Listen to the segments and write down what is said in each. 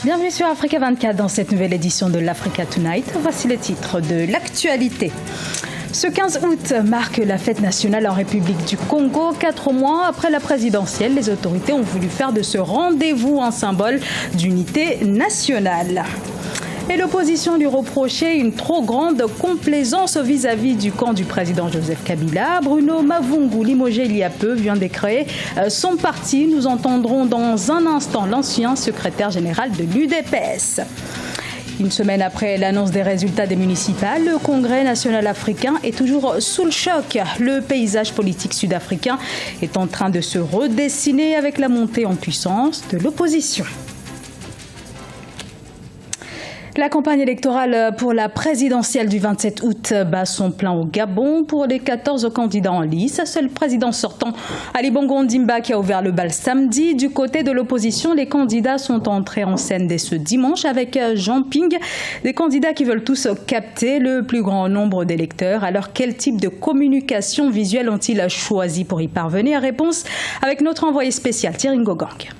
Bienvenue sur Africa 24 dans cette nouvelle édition de l'Africa Tonight. Voici les titres de l'actualité. Ce 15 août marque la fête nationale en République du Congo. 4 mois après la présidentielle, les autorités ont voulu faire de ce rendez-vous un symbole d'unité nationale. Et l'opposition lui reprochait une trop grande complaisance vis-à-vis du camp du président Joseph Kabila. Bruno Mavungu, limogé il y a peu, vient de créer son parti. Nous entendrons dans un instant l'ancien secrétaire général de l'UDPS. Une semaine après l'annonce des résultats des municipales, le Congrès national africain est toujours sous le choc. Le paysage politique sud-africain est en train de se redessiner avec la montée en puissance de l'opposition. La campagne électorale pour la présidentielle du 27 août bat son plein au Gabon. Pour les 14 candidats en lice, seul le président sortant, Ali Bongo Ondimba, qui a ouvert le bal samedi. Du côté de l'opposition, les candidats sont entrés en scène dès ce dimanche avec Jean Ping. Des candidats qui veulent tous capter le plus grand nombre d'électeurs. Alors, quel type de communication visuelle ont-ils choisi pour y parvenir? Réponse avec notre envoyé spécial, Thierry Ngogang.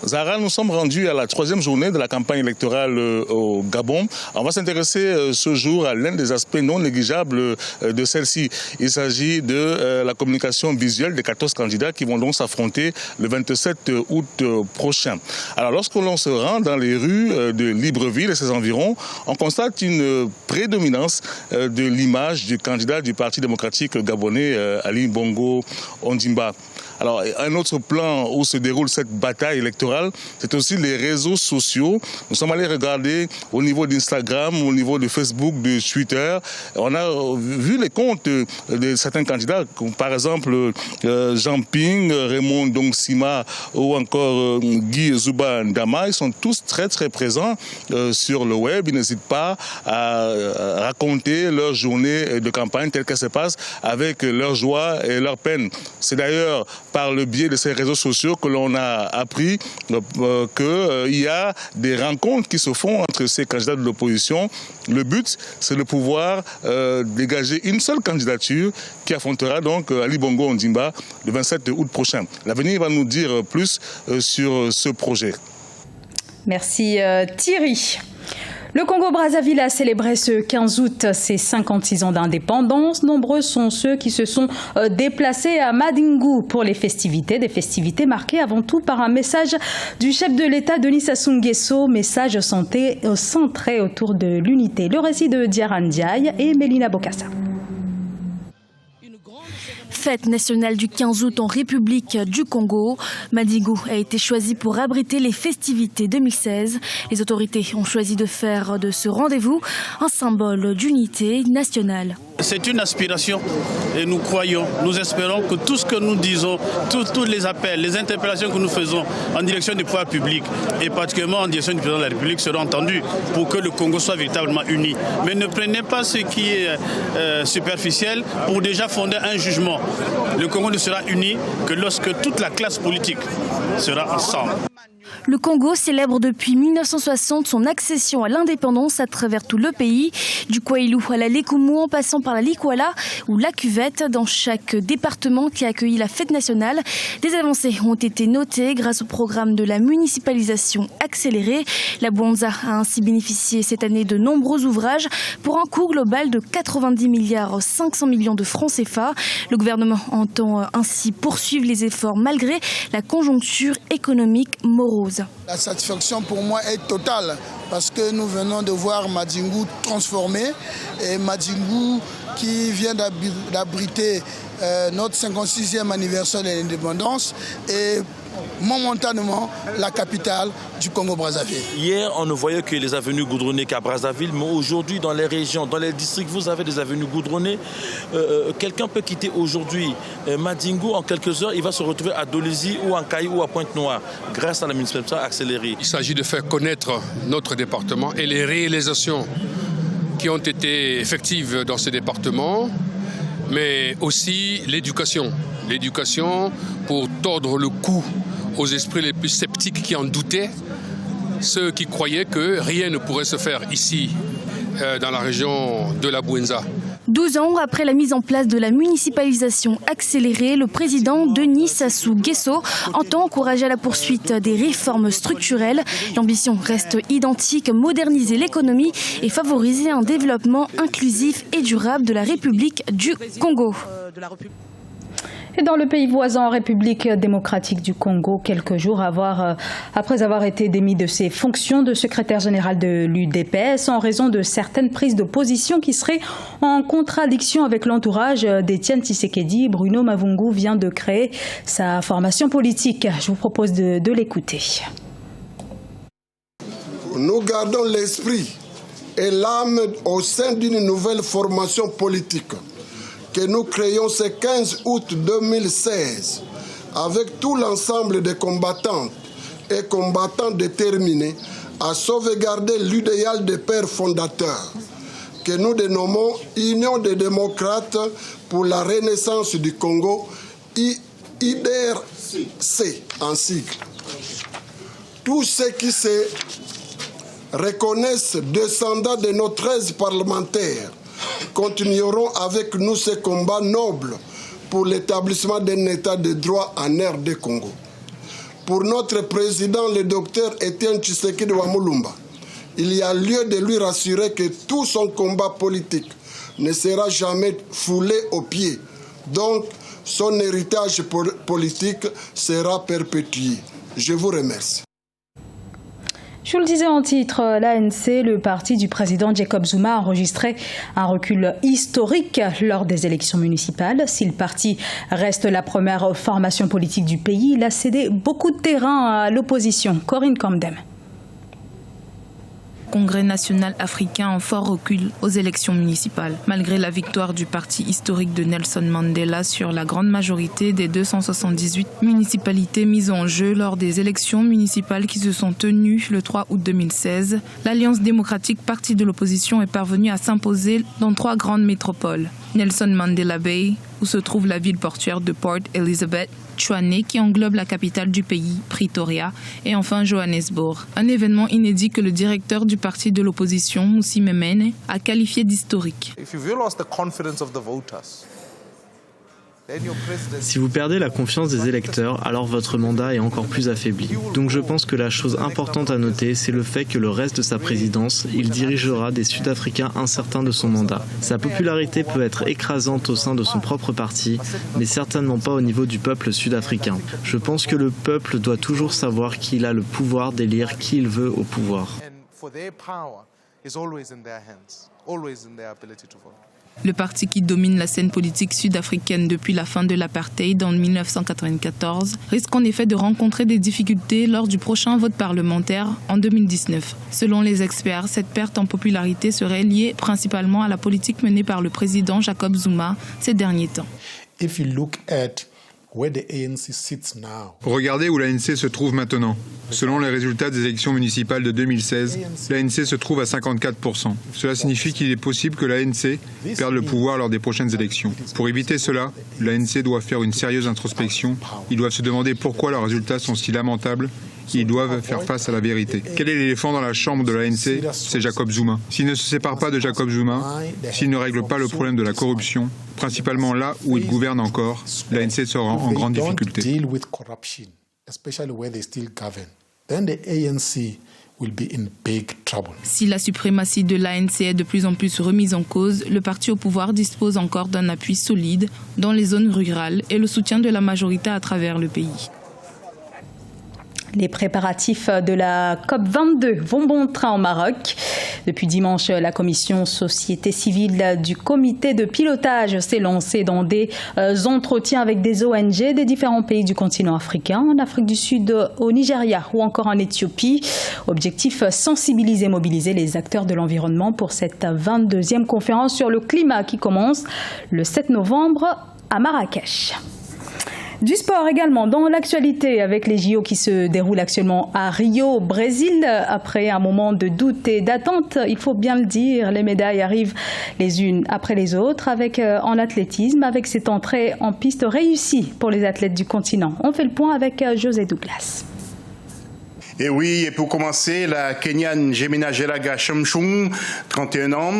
Zahra, nous sommes rendus à la 3e journée de la campagne électorale au Gabon. On va s'intéresser ce jour à l'un des aspects non négligeables de celle-ci. Il s'agit de la communication visuelle des 14 candidats qui vont donc s'affronter le 27 août prochain. Alors, lorsque l'on se rend dans les rues de Libreville et ses environs, on constate une prédominance de l'image du candidat du Parti démocratique gabonais, Ali Bongo Ondimba. Alors, un autre plan où se déroule cette bataille électorale, c'est aussi les réseaux sociaux. Nous sommes allés regarder au niveau d'Instagram, au niveau de Facebook, de Twitter. On a vu les comptes de certains candidats, comme par exemple Jean Ping, Raymond Dongsima ou encore Guy Zuba Ndama. Ils sont tous très très présents sur le web. Ils n'hésitent pas à raconter leur journée de campagne telle qu'elle se passe avec leur joie et leur peine. C'est d'ailleurs par le biais de ces réseaux sociaux que l'on a appris qu'il y a des rencontres qui se font entre ces candidats de l'opposition. Le but, c'est de pouvoir dégager une seule candidature qui affrontera donc Ali Bongo Ondimba le 27 août prochain. L'avenir va nous dire plus sur ce projet. Merci Thierry. Le Congo-Brazzaville a célébré ce 15 août ses 56 ans d'indépendance. Nombreux sont ceux qui se sont déplacés à Madingu pour les festivités. Des festivités marquées avant tout par un message du chef de l'État, Denis Sassou Nguesso, message centré autour de l'unité. Le récit de Diarra Ndiaye et Mélina Bokassa. Fête nationale du 15 août en République du Congo. Madingu a été choisi pour abriter les festivités 2016. Les autorités ont choisi de faire de ce rendez-vous un symbole d'unité nationale. C'est une aspiration et nous croyons, nous espérons que tout ce que nous disons, tous les appels, les interpellations que nous faisons en direction du pouvoir public et particulièrement en direction du président de la République seront entendus pour que le Congo soit véritablement uni. Mais ne prenez pas ce qui est superficiel pour déjà fonder un jugement. Le Congo ne sera uni que lorsque toute la classe politique sera ensemble. Le Congo célèbre depuis 1960 son accession à l'indépendance à travers tout le pays, du Kwaïlou à la Lékoumou en passant par la Likwala ou la Cuvette. Dans chaque département qui a accueilli la fête nationale, des avancées ont été notées grâce au programme de la municipalisation accélérée. La Bouanza a ainsi bénéficié cette année de nombreux ouvrages pour un coût global de 90 milliards 500 millions de francs CFA. Le gouvernement entend ainsi poursuivre les efforts malgré la conjoncture économique morose. La satisfaction pour moi est totale parce que nous venons de voir Madingu transformé et Madingu qui vient d'abriter notre 56e anniversaire de l'indépendance et momentanément la capitale du Congo-Brazzaville. Hier, on ne voyait que les avenues goudronnées qu'à Brazzaville, mais aujourd'hui, dans les régions, dans les districts, vous avez des avenues goudronnées. Quelqu'un peut quitter aujourd'hui Madingu en quelques heures, il va se retrouver à Dolisie ou en Caillou ou à Pointe-Noire, grâce à la municipalité accélérée. Il s'agit de faire connaître notre département et les réalisations qui ont été effectives dans ce département, mais aussi l'éducation. L'éducation pour tordre le cou aux esprits les plus sceptiques qui en doutaient, ceux qui croyaient que rien ne pourrait se faire ici, dans la région de la Bouenza. 12 ans après la mise en place de la municipalisation accélérée, le président Denis Sassou Nguesso entend encourager à la poursuite des réformes structurelles. L'ambition reste identique, moderniser l'économie et favoriser un développement inclusif et durable de la République du Congo. Et dans le pays voisin, République démocratique du Congo, quelques jours après avoir été démis de ses fonctions de secrétaire général de l'UDPS en raison de certaines prises de position qui seraient en contradiction avec l'entourage d'Étienne Tshisekedi, Bruno Mavungu vient de créer sa formation politique. Je vous propose de l'écouter. Nous gardons l'esprit et l'âme au sein d'une nouvelle formation politique que nous créons ce 15 août 2016 avec tout l'ensemble des combattantes et combattants déterminés à sauvegarder l'idéal des pères fondateurs que nous dénommons Union des démocrates pour la renaissance du Congo, IDRC en sigle. Tous ceux qui se reconnaissent descendants de nos 13 parlementaires continueront avec nous ce combat noble pour l'établissement d'un état de droit en RD Congo. Pour notre président, le docteur Étienne Tshisekedi Wamulumba, il y a lieu de lui rassurer que tout son combat politique ne sera jamais foulé aux pieds. Donc, son héritage politique sera perpétué. Je vous remercie. Je vous le disais en titre, l'ANC, le parti du président Jacob Zuma, a enregistré un recul historique lors des élections municipales. Si le parti reste la première formation politique du pays, il a cédé beaucoup de terrain à l'opposition. Corinne Kamdem. Congrès national africain en fort recul aux élections municipales. Malgré la victoire du parti historique de Nelson Mandela sur la grande majorité des 278 municipalités mises en jeu lors des élections municipales qui se sont tenues le 3 août 2016, l'Alliance démocratique parti de l'opposition est parvenue à s'imposer dans 3 grandes métropoles. Nelson Mandela Bay, où se trouve la ville portuaire de Port Elizabeth, Tshwane, qui englobe la capitale du pays, Pretoria, et enfin Johannesburg. Un événement inédit que le directeur du parti de l'opposition, Mmusi Maimene, a qualifié d'historique. Si vous perdez la confiance des électeurs, alors votre mandat est encore plus affaibli. Donc je pense que la chose importante à noter, c'est le fait que le reste de sa présidence, il dirigera des Sud-Africains incertains de son mandat. Sa popularité peut être écrasante au sein de son propre parti, mais certainement pas au niveau du peuple sud-africain. Je pense que le peuple doit toujours savoir qu'il a le pouvoir d'élire qui il veut au pouvoir. Le parti qui domine la scène politique sud-africaine depuis la fin de l'apartheid en 1994 risque en effet de rencontrer des difficultés lors du prochain vote parlementaire en 2019. Selon les experts, cette perte en popularité serait liée principalement à la politique menée par le président Jacob Zuma ces derniers temps. Regardez où l'ANC se trouve maintenant. Selon les résultats des élections municipales de 2016, l'ANC se trouve à 54%. Cela signifie qu'il est possible que l'ANC perde le pouvoir lors des prochaines élections. Pour éviter cela, l'ANC doit faire une sérieuse introspection. Ils doivent se demander pourquoi leurs résultats sont si lamentables. Ils doivent faire face à la vérité. Quel est l'éléphant dans la chambre de l'ANC? C'est Jacob Zuma. S'il ne se sépare pas de Jacob Zuma, s'il ne règle pas le problème de la corruption, principalement là où il gouverne encore, l'ANC sera en grande difficulté. Si la suprématie de l'ANC est de plus en plus remise en cause, le parti au pouvoir dispose encore d'un appui solide dans les zones rurales et le soutien de la majorité à travers le pays. Les préparatifs de la COP22 vont bon train au Maroc. Depuis dimanche, la commission société civile du comité de pilotage s'est lancée dans des entretiens avec des ONG des différents pays du continent africain, en Afrique du Sud, au Nigeria ou encore en Éthiopie. Objectif, sensibiliser et mobiliser les acteurs de l'environnement pour cette 22e conférence sur le climat qui commence le 7 novembre à Marrakech. Du sport également dans l'actualité avec les JO qui se déroulent actuellement à Rio, au Brésil. Après un moment de doute et d'attente, il faut bien le dire, les médailles arrivent les unes après les autres en athlétisme avec cette entrée en piste réussie pour les athlètes du continent. On fait le point avec José Douglas. Et oui, et pour commencer, la Kenyane Jemina Jelaga Chomchung, 31 ans,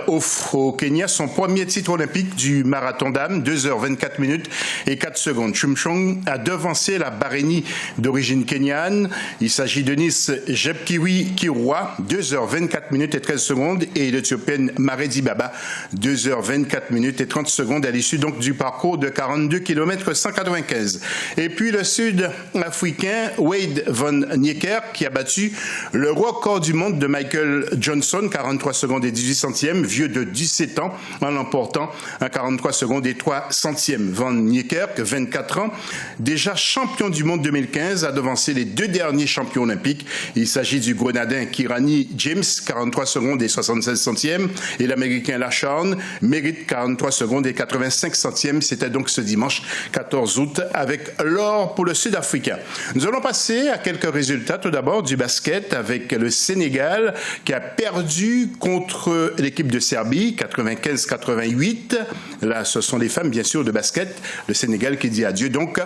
offre au Kenya son premier titre olympique du marathon d'âme, 2h24 minutes et 4 secondes. Chomchung a devancé la Bahreïnie d'origine kenyane. Il s'agit de Nice Jepkiwi Kirwa, 2h24 minutes et 13 secondes, et l'Éthiopienne Maredi Baba, 2h24 minutes et 30 secondes à l'issue donc du parcours de 42 km 195. Et puis le Sud-Africain Wade Van Niekerk qui a battu le record du monde de Michael Johnson, 43 secondes et 18 centièmes, vieux de 17 ans, en l'emportant à 43 secondes et 3 centièmes. Van Niekerk, 24 ans, déjà champion du monde 2015, a devancé les deux derniers champions olympiques. Il s'agit du Grenadin Kirani James, 43 secondes et 76 centièmes, et l'Américain Lashon mérite 43 secondes et 85 centièmes. C'était donc ce dimanche 14 août avec l'or pour le Sud-Africain. Nous allons passer à quelques résultats. Tout d'abord du basket avec le Sénégal qui a perdu contre l'équipe de Serbie 95-88. Là, ce sont les femmes bien sûr de basket. Le Sénégal qui dit adieu donc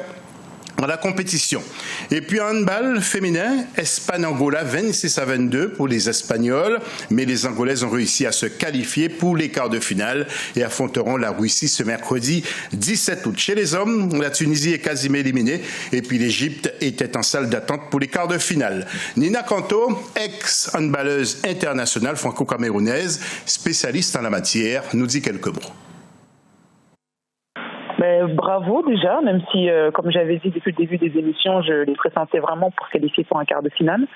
à la compétition. Et puis en handball féminin, Espagne-Angola 26-22 pour les Espagnols, mais les Angolaises ont réussi à se qualifier pour les quarts de finale et affronteront la Russie ce mercredi 17 août. Chez les hommes, la Tunisie est quasiment éliminée et puis l'Égypte était en salle d'attente pour les quarts de finale. Nina Kanto, ex-handballeuse internationale franco-camerounaise, spécialiste en la matière, nous dit quelques mots. Bravo déjà, même si, comme j'avais dit depuis le début des émissions, je les pressentais vraiment pour se qualifier pour un quart de finale.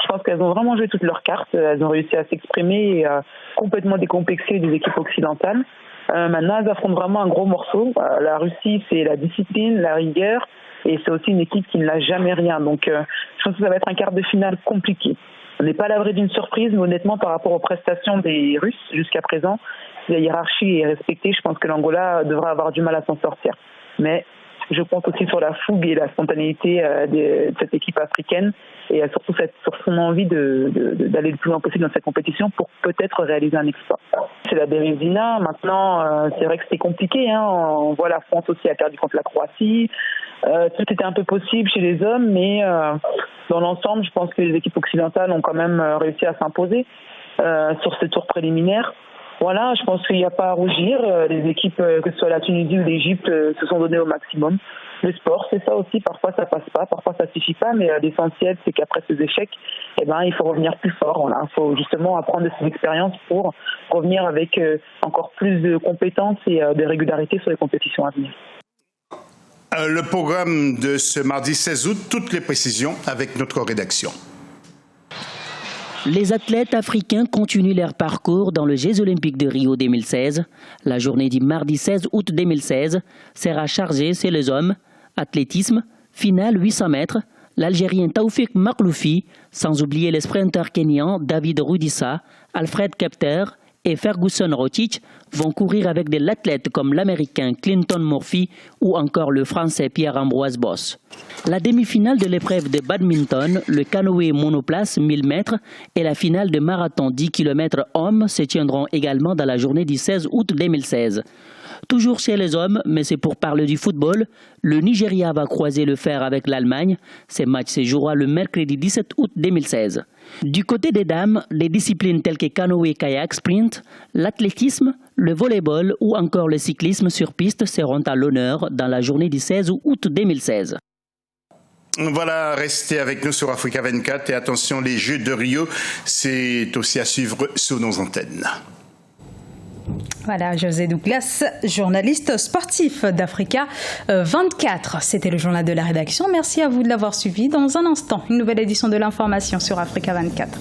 Je pense qu'elles ont vraiment joué toutes leurs cartes, elles ont réussi à s'exprimer et à complètement décomplexer des équipes occidentales. Maintenant, elles affrontent vraiment un gros morceau. La Russie, c'est la discipline, la rigueur, et c'est aussi une équipe qui ne lâche jamais rien. Donc, je pense que ça va être un quart de finale compliqué. On n'est pas à l'abri d'une surprise, mais honnêtement, par rapport aux prestations des Russes jusqu'à présent, si la hiérarchie est respectée, je pense que l'Angola devra avoir du mal à s'en sortir. Mais je compte aussi sur la fougue et la spontanéité de cette équipe africaine et surtout sur son envie d'aller le plus loin possible dans cette compétition pour peut-être réaliser un exploit. C'est la Bérésina. Maintenant, c'est vrai que c'était compliqué. On voit la France aussi a perdu contre la Croatie. Tout était un peu possible chez les hommes, mais dans l'ensemble, je pense que les équipes occidentales ont quand même réussi à s'imposer sur ce tour préliminaire. Voilà, je pense qu'il n'y a pas à rougir. Les équipes, que ce soit la Tunisie ou l'Égypte, se sont données au maximum. Le sport, c'est ça aussi. Parfois, ça passe pas, parfois, ça suffit pas. Mais l'essentiel, c'est qu'après ces échecs, il faut revenir plus fort. Voilà. Il faut justement apprendre de ces expériences pour revenir avec encore plus de compétences et de régularité sur les compétitions à venir. Le programme de ce mardi 16 août, toutes les précisions avec notre rédaction. Les athlètes africains continuent leur parcours dans les Jeux olympiques de Rio 2016. La journée du mardi 16 août 2016 sera chargée chez les hommes. Athlétisme, finale 800 mètres, l'Algérien Taoufik Makhloufi, sans oublier les sprinteurs kenyans David Rudissa, Alfred Kepter et Ferguson Rotich vont courir avec des athlètes comme l'Américain Clinton Murphy ou encore le Français Pierre-Ambroise Boss. La demi-finale de l'épreuve de badminton, le canoë monoplace 1000 mètres et la finale de marathon 10 km hommes se tiendront également dans la journée du 16 août 2016. Toujours chez les hommes, mais c'est pour parler du football, le Nigeria va croiser le fer avec l'Allemagne. Ce match se jouera le mercredi 17 août 2016. Du côté des dames, les disciplines telles que canoë-kayak sprint, l'athlétisme, le volleyball ou encore le cyclisme sur piste seront à l'honneur dans la journée du 16 août 2016. Voilà, restez avec nous sur Africa 24 et attention, les Jeux de Rio, c'est aussi à suivre sur nos antennes. Voilà, José Douglas, journaliste sportif d'Africa 24. C'était le journal de la rédaction. Merci à vous de l'avoir suivi. Dans un instant, une nouvelle édition de l'information sur Africa 24.